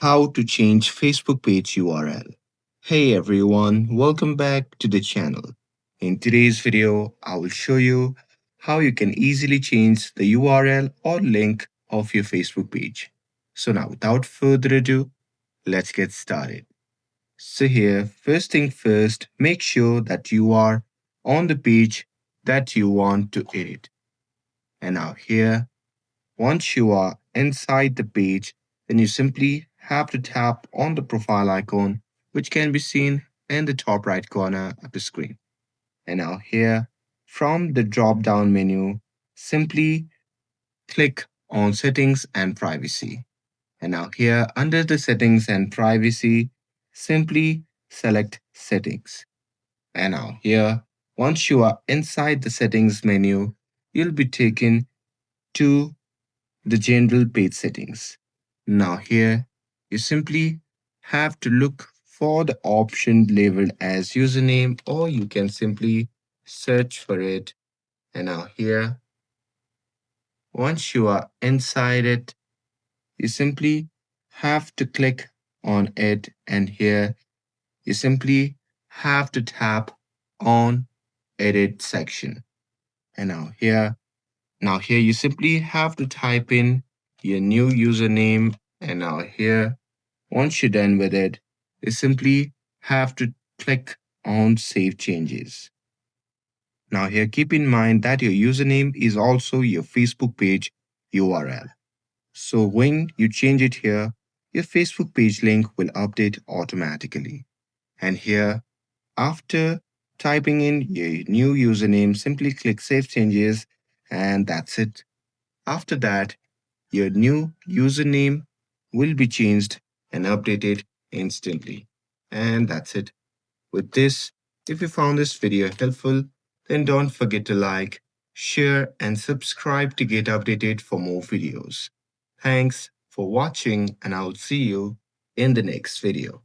How to change Facebook page URL. Hey everyone, welcome back to the channel. In today's video, I will show you how you can easily change the URL or link of your Facebook page. So now without further ado, let's get started. So here, first thing first, make sure that you are on the page that you want to edit. And now here, once you are inside the page, then you simply have to tap on the profile icon, which can be seen in the top right corner of the screen. And now here, from the drop-down menu, simply click on Settings and Privacy. And now here, under the Settings and Privacy, simply select Settings. And now here, once you are inside the Settings menu, you'll be taken to the general page settings. Now here, you simply have to look for the option labeled as username, or you can simply search for it. And now here, once you are inside it, you simply have to click on it, and here you simply have to tap on edit section. And now here you simply have to type in your new username. And now here, once you're done with it, you simply have to click on Save Changes. Now here, keep in mind that your username is also your Facebook page URL. So when you change it here, your Facebook page link will update automatically. And here, after typing in your new username, simply click Save Changes, and that's it. After that, your new username will be changed and updated instantly. And that's it. With this, if you found this video helpful, then don't forget to like, share, and subscribe to get updated for more videos. Thanks for watching, and I'll see you in the next video.